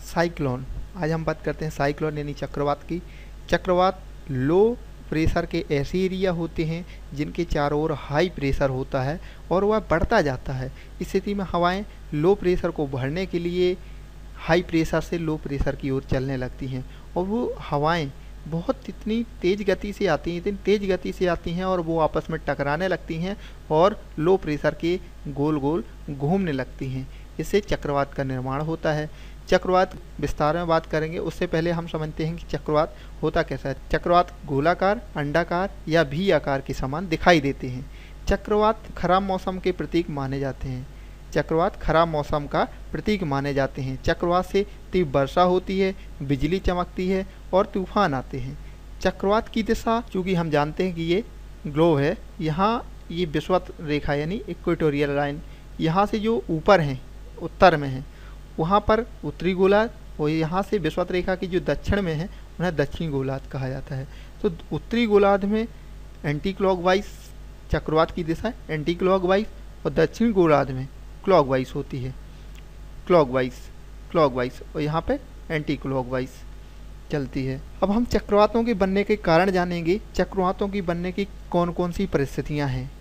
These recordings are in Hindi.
साइक्लोन। आज हम बात करते हैं साइक्लोन यानी चक्रवात की। चक्रवात लो प्रेशर के ऐसे एरिया होते हैं जिनके चारों ओर हाई प्रेशर होता है और वह बढ़ता जाता है। इस स्थिति में हवाएं लो प्रेशर को भरने के लिए हाई प्रेशर से लो प्रेशर की ओर चलने लगती हैं और वो हवाएं बहुत इतनी तेज़ गति से आती हैं, इतनी तेज़ गति से आती हैं और वो आपस में टकराने लगती हैं और लो प्रेशर के गोल गोल घूमने लगती हैं। इससे चक्रवात का निर्माण होता है। चक्रवात विस्तार में बात करेंगे, उससे पहले हम समझते हैं कि चक्रवात होता कैसा है। चक्रवात गोलाकार, अंडाकार या भी आकार के समान दिखाई देते हैं। चक्रवात खराब मौसम के प्रतीक माने जाते हैं। चक्रवात खराब मौसम का प्रतीक माने जाते हैं। चक्रवात से तीव्र वर्षा होती है, बिजली चमकती है और तूफान आते हैं। चक्रवात की दिशा, चूँकि हम जानते हैं कि ये ग्लोब है, यहाँ ये विषुवत रेखा यानी इक्वेटोरियल लाइन यहाँ से जो ऊपर हैं उत्तर में है वहाँ पर उत्तरी गोलार्ध और यहाँ से विषुवत रेखा की जो दक्षिण में है उन्हें दक्षिणी गोलार्ध कहा जाता है। तो उत्तरी गोलार्ध में एंटी क्लॉकवाइज चक्रवात की दिशा एंटी क्लॉकवाइज और दक्षिणी गोलार्ध में क्लॉकवाइज होती है, क्लॉकवाइज और यहाँ पे एंटी क्लॉकवाइज चलती है। अब हम चक्रवातों के बनने के कारण जानेंगे। चक्रवातों की बनने की कौन कौन सी परिस्थितियाँ हैं।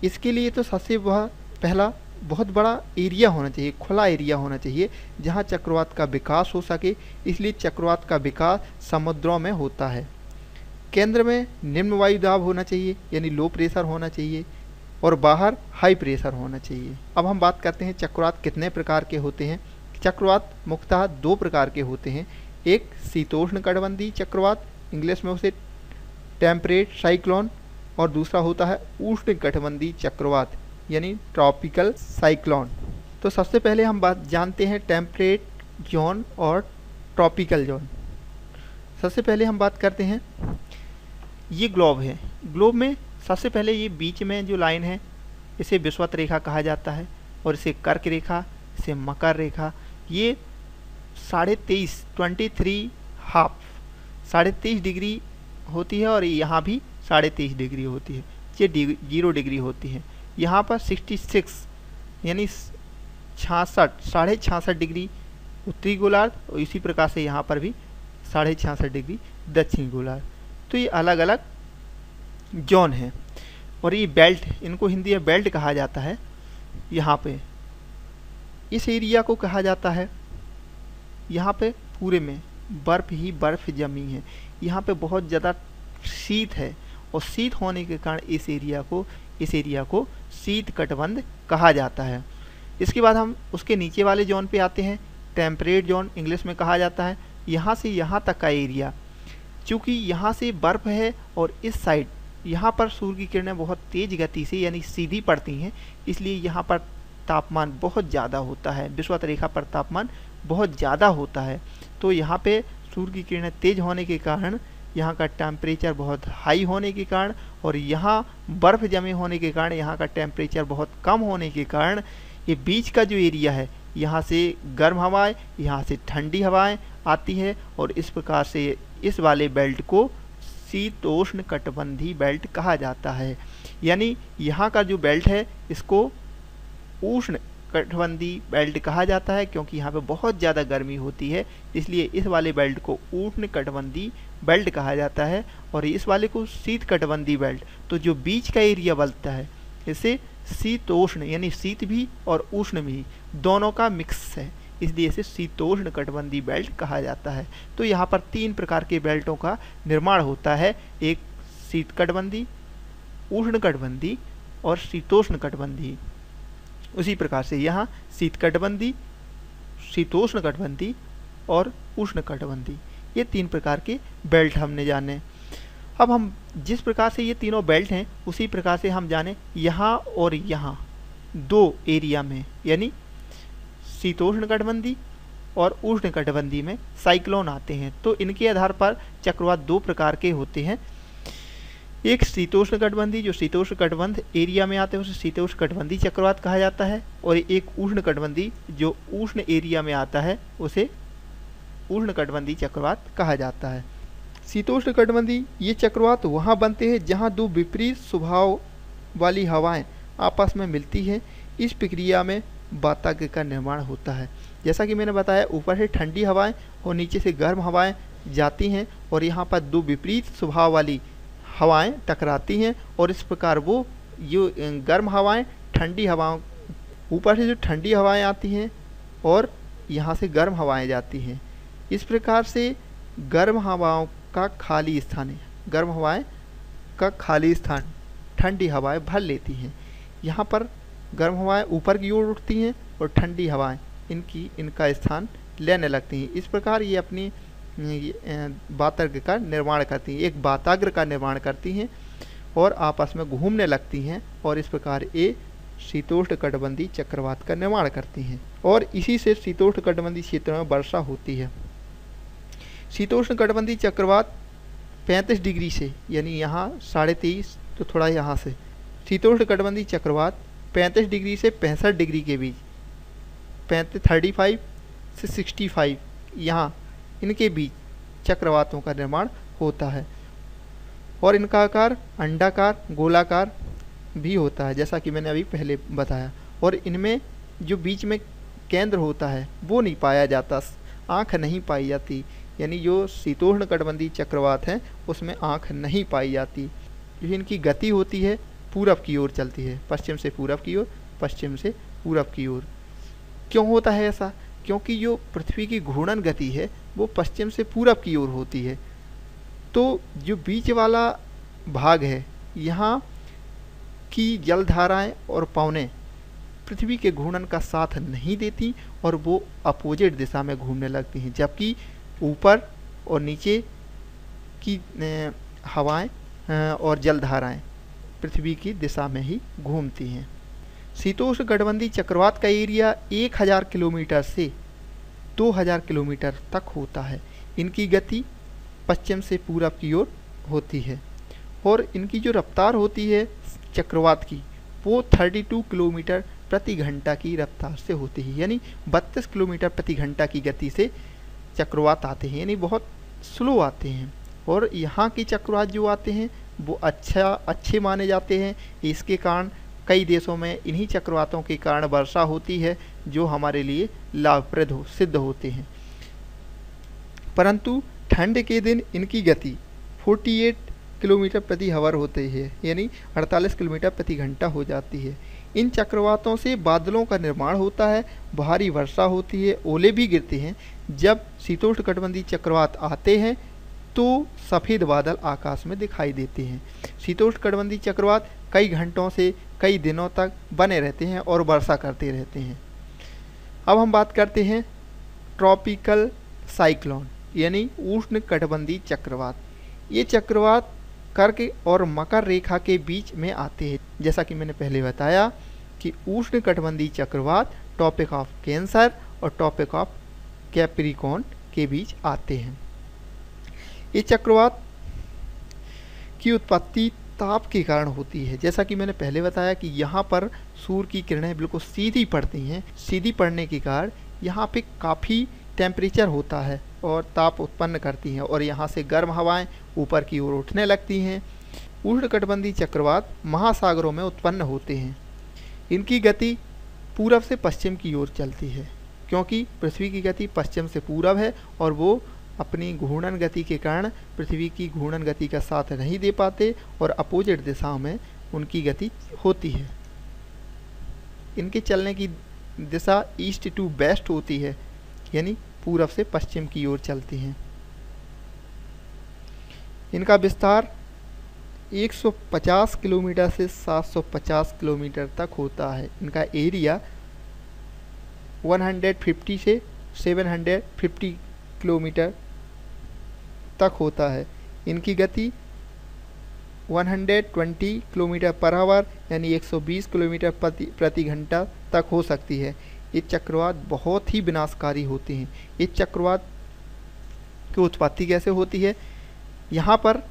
इसके लिए तो सबसे पहला बहुत बड़ा एरिया होना चाहिए, खुला एरिया होना चाहिए जहाँ चक्रवात का विकास हो सके। इसलिए चक्रवात का विकास समुद्रों में होता है। केंद्र में निम्न वायु दाब होना चाहिए यानी लो प्रेशर होना चाहिए और बाहर हाई प्रेशर होना चाहिए। अब हम बात करते हैं चक्रवात कितने प्रकार के होते हैं। चक्रवात मुख्यतः दो प्रकार के होते हैं। एक शीतोष्ण कटिबंधीय चक्रवात, इंग्लिश में उसे टेम्परेट साइक्लोन, और दूसरा होता है उष्ण कटिबंधीय चक्रवात यानी ट्रॉपिकल साइक्लोन। तो सबसे पहले हम बात जानते हैं टेम्परेट जोन और ट्रॉपिकल जोन। सबसे पहले हम बात करते हैं, ये ग्लोब है। ग्लोब में सबसे पहले ये बीच में जो लाइन है इसे विषुवत रेखा कहा जाता है और इसे कर्क रेखा, इसे मकर रेखा, ये 23.5 डिग्री होती है और यहाँ भी 23.5 डिग्री होती है। ये 0 डिग्री होती है। यहाँ पर 66 यानी 66 डिग्री उत्तरी गोलार्ध और इसी प्रकार से यहाँ पर भी 66 डिग्री दक्षिणी गोलार्ध। तो ये अलग अलग जोन हैं और ये बेल्ट, इनको हिंदी में बेल्ट कहा जाता है। यहाँ पे इस एरिया को कहा जाता है, यहाँ पे पूरे में बर्फ़ ही बर्फ़ जमी है। यहाँ पे बहुत ज़्यादा शीत है और शीत होने के कारण इस एरिया को शीत कटिबंध कहा जाता है। इसके बाद हम उसके नीचे वाले जोन पे आते हैं, टेम्परेट जोन इंग्लिश में कहा जाता है। यहाँ से यहाँ तक का एरिया, चूँकि यहाँ से बर्फ़ है और इस साइड यहाँ पर सूर्य की किरणें बहुत तेज़ गति से यानी सीधी पड़ती हैं, इसलिए यहाँ पर तापमान बहुत ज़्यादा होता है। विषुवत रेखा पर तापमान बहुत ज़्यादा होता है। तो यहाँ पे सूर्य की किरणें तेज़ होने के कारण, यहाँ का टेम्परेचर बहुत हाई होने के कारण और यहाँ बर्फ़ जमे होने के कारण, यहाँ का टेम्परेचर बहुत कम होने के कारण, ये बीच का जो एरिया है यहाँ से गर्म हवाएं, यहाँ से ठंडी हवाएं आती है और इस प्रकार से इस वाले बेल्ट को शीतोष्ण कटिबंधीय बेल्ट कहा जाता है। यानी यहाँ का जो बेल्ट है इसको उष्ण कटिबंधीय बेल्ट कहा जाता है, क्योंकि यहाँ पे बहुत ज़्यादा गर्मी होती है, इसलिए इस वाले बेल्ट को उष्ण कटिबंधीय बेल्ट कहा जाता है और इस वाले को शीत कटिबंधीय बेल्ट। तो जो बीच का एरिया बनता है इसे शीतोष्ण यानी शीत भी और उष्ण भी दोनों का मिक्स है, इसलिए इसे शीतोष्ण कटिबंधीय बेल्ट कहा जाता है। तो यहाँ पर 3 प्रकार के बेल्टों का निर्माण होता है, एक शीत कटिबंधीय, उष्ण कटिबंधीय और शीतोष्ण कटिबंधीय। उसी प्रकार से यहाँ शीत कटिबंधीय, शीतोष्ण कटिबंधीय और उष्ण कटिबंधीय, ये 3 प्रकार के बेल्ट हमने जाने। अब हम जिस प्रकार से ये तीनों बेल्ट हैं उसी प्रकार से हम जाने यहाँ और यहाँ 2 एरिया में, यानी शीतोष्ण कटिबंधीय और उष्ण कटिबंधीय में साइक्लोन आते हैं। तो इनके आधार पर चक्रवात 2 प्रकार के होते हैं। एक शीतोष्ण कटिबंधीय जो शीतोष्ण कटिबंध एरिया में आते हैं उसे शीतोष्ण कटिबंधीय चक्रवात कहा जाता है, और एक उष्ण कटिबंधीय जो उष्ण एरिया में आता है उसे उष्ण कटिबंधीय चक्रवात कहा जाता है। शीतोष्ण कटिबंधीय ये चक्रवात वहाँ बनते हैं जहाँ 2 विपरीत स्वभाव वाली हवाएं आपस में मिलती हैं। इस प्रक्रिया में वाताग्र का निर्माण होता है। जैसा कि मैंने बताया, ऊपर से ठंडी हवाएं और नीचे से गर्म हवाएं जाती हैं और यहाँ पर दो विपरीत स्वभाव वाली हवाएं टकराती हैं और इस प्रकार वो जो गर्म हवाएं ठंडी हवाओं, ऊपर से जो ठंडी हवाएं आती हैं और यहाँ से गर्म हवाएं जाती हैं, इस प्रकार से गर्म हवाओं का खाली स्थान है, गर्म हवाएं का खाली स्थान ठंडी हवाएं भर लेती हैं। यहाँ पर गर्म हवाएं ऊपर की ओर उठती हैं और ठंडी हवाएं इनका स्थान लेने लगती हैं। इस प्रकार ये अपनी वाताग्र का निर्माण करती हैं, एक वाताग्र का निर्माण करती हैं और आपस में घूमने लगती हैं और इस प्रकार ये शीतोष्णकटिबंधीय चक्रवात का निर्माण करती हैं और इसी से शीतोष्णकटिबंधीय क्षेत्रों में वर्षा होती है। शीतोष्णकटिबंधीय चक्रवात 35 डिग्री से, यानी यहाँ 23.5 तो थोड़ा यहाँ से, शीतोष्णकटिबंधीय चक्रवात 35 डिग्री से 65 डिग्री के बीच, 35 से 65 यहाँ इनके बीच चक्रवातों का निर्माण होता है और इनका आकार अंडाकार गोलाकार भी होता है, जैसा कि मैंने अभी पहले बताया। और इनमें जो बीच में केंद्र होता है वो नहीं पाया जाता, आँख नहीं पाई जाती, यानी जो शीतोष्णकटिबंधीय चक्रवात हैं उसमें आँख नहीं पाई जाती। जो इनकी गति होती है पूरब की ओर चलती है, पश्चिम से पूरब की ओर, पश्चिम से पूरब की ओर। क्यों होता है ऐसा? क्योंकि जो पृथ्वी की घूर्णन गति है वो पश्चिम से पूरब की ओर होती है, तो जो बीच वाला भाग है यहाँ की जलधाराएं और पवनें पृथ्वी के घूर्णन का साथ नहीं देती और वो अपोजिट दिशा में घूमने लगती हैं, जबकि ऊपर और नीचे की हवाएं और जलधाराएं पृथ्वी की दिशा में ही घूमती हैं। शीतोष्णकटिबंधीय चक्रवात का एरिया 1000 किलोमीटर से 2000 किलोमीटर तक होता है। इनकी गति पश्चिम से पूरब की ओर होती है और इनकी जो रफ्तार होती है चक्रवात की वो 32 किलोमीटर प्रति घंटा की रफ्तार से होती है, यानी 32 किलोमीटर प्रति घंटा की गति से चक्रवात आते हैं, यानी बहुत स्लो आते हैं। और यहाँ के चक्रवात जो आते हैं वो अच्छे माने जाते हैं। इसके कारण कई देशों में इन्हीं चक्रवातों के कारण वर्षा होती है जो हमारे लिए लाभप्रद सिद्ध होते हैं। परंतु ठंड के दिन इनकी गति 48 किलोमीटर प्रति आवर होती है, यानी 48 किलोमीटर प्रति घंटा हो जाती है। इन चक्रवातों से बादलों का निर्माण होता है, भारी वर्षा होती है, ओले भी गिरते हैं। जब शीतोष्णकटिबंधीय चक्रवात आते हैं तो सफ़ेद बादल आकाश में दिखाई देते हैं। शीतोष्णकटिबंधीय चक्रवात कई घंटों से कई दिनों तक बने रहते हैं और वर्षा करते रहते हैं। अब हम बात करते हैं ट्रॉपिकल साइक्लोन, यानी उष्णकटिबंधीय चक्रवात। ये चक्रवात कर्क और मकर रेखा के बीच में आते हैं। जैसा कि मैंने पहले बताया कि उष्णकटिबंधीय चक्रवात ट्रॉपिक ऑफ कैंसर और ट्रॉपिक ऑफ कैप्रिकॉर्न के बीच आते हैं। ये चक्रवात की उत्पत्ति ताप के कारण होती है। जैसा कि मैंने पहले बताया कि यहाँ पर सूर्य की किरणें बिल्कुल सीधी पड़ती हैं, सीधी पड़ने के कारण यहाँ पे काफ़ी टेम्परेचर होता है और ताप उत्पन्न करती हैं और यहाँ से गर्म हवाएं ऊपर की ओर उठने लगती हैं। उष्णकटिबंधीय चक्रवात महासागरों में उत्पन्न होते हैं। इनकी गति पूरब से पश्चिम की ओर चलती है, क्योंकि पृथ्वी की गति पश्चिम से पूरब है और वो अपनी घूर्णन गति के कारण पृथ्वी की घूर्णन गति का साथ नहीं दे पाते और अपोजिट दिशाओं में उनकी गति होती है। इनके चलने की दिशा ईस्ट टू वेस्ट होती है, यानी पूरब से पश्चिम की ओर चलती हैं। इनका विस्तार 150 किलोमीटर से 750 किलोमीटर तक होता है। इनका एरिया 150 से 750 किलोमीटर तक होता है। इनकी गति 120 किलोमीटर पर आवर यानी 120 किलोमीटर प्रति घंटा तक हो सकती है। ये चक्रवात बहुत ही विनाशकारी होते हैं। ये चक्रवात की उत्पत्ति कैसे होती है? यहाँ पर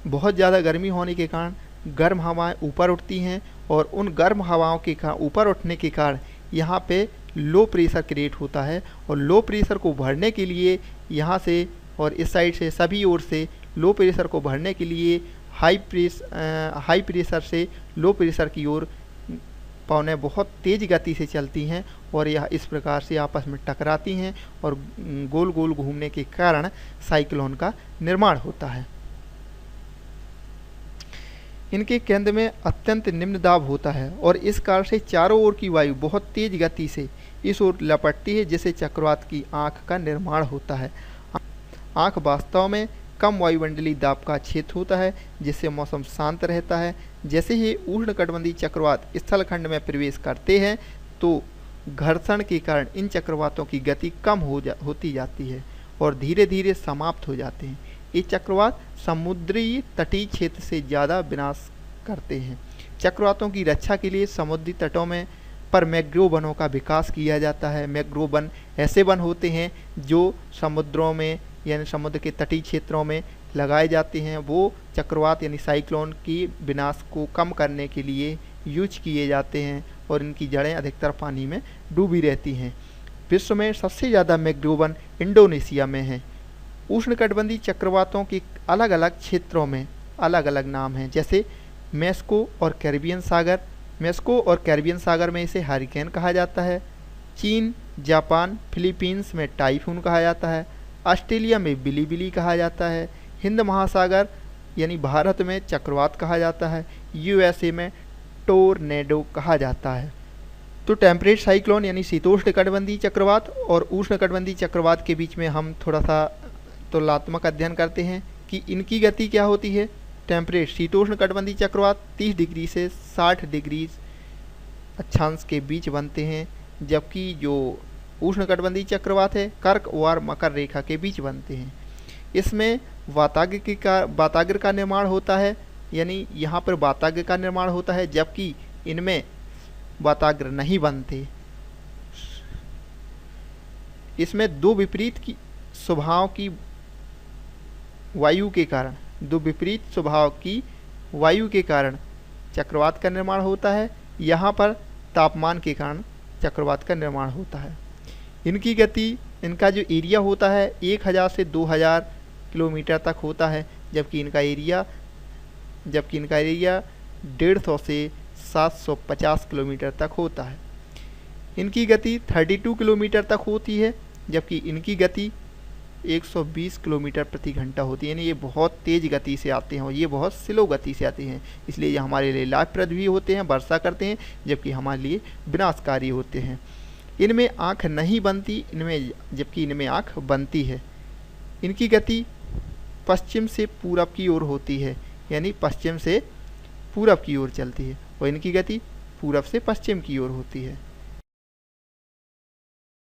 बहुत ज़्यादा गर्मी होने के कारण गर्म हवाएं ऊपर उठती हैं और उन गर्म हवाओं के ऊपर उठने के कारण यहाँ पे लो प्रेशर क्रिएट होता है और लो प्रेशर को भरने के लिए यहाँ से और इस साइड से सभी ओर से लो प्रेशर को भरने के लिए हाई प्रेशर से लो प्रेशर की ओर पवनें बहुत तेज़ गति से चलती हैं और यह इस प्रकार से आपस में टकराती हैं और गोल गोल घूमने के कारण साइक्लोन का निर्माण होता है। इनके केंद्र में अत्यंत निम्न दाब होता है और इस कारण से चारों ओर की वायु बहुत तेज गति से इस ओर लपटती है, जिससे चक्रवात की आंख का निर्माण होता है। आंख वास्तव में कम वायुमंडलीय दाब का क्षेत्र होता है, जिससे मौसम शांत रहता है। जैसे ही उष्णकटिबंधीय चक्रवात स्थल खंड में प्रवेश करते हैं तो घर्षण के कारण इन चक्रवातों की गति कम होती जाती है और धीरे धीरे समाप्त हो जाते हैं। ये चक्रवात समुद्री तटीय क्षेत्र से ज़्यादा विनाश करते हैं। चक्रवातों की रक्षा के लिए समुद्री तटों में पर मैंग्रोव वनों का विकास किया जाता है। मैंग्रोव वन ऐसे वन होते हैं जो समुद्रों में यानी समुद्र के तटीय क्षेत्रों में लगाए जाते हैं। वो चक्रवात यानी साइक्लोन की विनाश को कम करने के लिए यूज किए जाते हैं और इनकी जड़ें अधिकतर पानी में डूबी रहती हैं। विश्व में सबसे ज़्यादा मैंग्रोव वन इंडोनेशिया में हैं। उष्णकटिबंधीय चक्रवातों के अलग अलग क्षेत्रों में अलग अलग नाम हैं, जैसे मेक्सिको और कैरिबियन सागर। मेक्सिको और कैरिबियन सागर में इसे हरिकेन कहा जाता है। चीन, जापान, फिलीपींस में टाइफून कहा जाता है। ऑस्ट्रेलिया में बिलीबिली कहा जाता है। हिंद महासागर यानी भारत में चक्रवात कहा जाता है। यूएसए में टोर्नेडो कहा जाता है। तो टेम्परेट साइक्लोन यानी शीतोष्णकटिबंधीय चक्रवात और उष्णकटिबंधीय चक्रवात के बीच में हम थोड़ा सा तुलनात्मक अध्ययन करते हैं कि इनकी गति क्या होती है। टेम्परेट शीतोष्णकटिबंधीय चक्रवात 30 डिग्री से 60 डिग्री अक्षांश के बीच बनते हैं, जबकि जो उष्णकटिबंधीय चक्रवात है कर्क और मकर रेखा के बीच बनते हैं। इसमें वाताग्र का निर्माण होता है, यानी यहाँ पर वाताग्र का निर्माण होता है, जबकि इनमें वाताग्र नहीं बनते। इसमें दो विपरीत की स्वभाव की वायु के कारण चक्रवात का निर्माण होता है। यहाँ पर तापमान के कारण चक्रवात का निर्माण होता है। इनकी गति, इनका जो एरिया होता है 1000 से 2000 किलोमीटर तक होता है, जबकि इनका एरिया 150 से 750 किलोमीटर तक होता है। इनकी गति 32 किलोमीटर तक होती है, जबकि इनकी गति 120 किलोमीटर प्रति घंटा होती है। यानी ये बहुत तेज़ गति से आते हैं और ये बहुत स्लो गति से आते हैं, इसलिए ये हमारे लिए लाभप्रद भी होते हैं, वर्षा करते हैं, जबकि हमारे लिए विनाशकारी होते हैं। इनमें आँख नहीं बनती, जबकि इनमें आँख बनती है। इनकी गति पश्चिम से पूरब की ओर होती है, यानी पश्चिम से पूरब की ओर चलती है, और इनकी गति पूरब से पश्चिम की ओर होती है।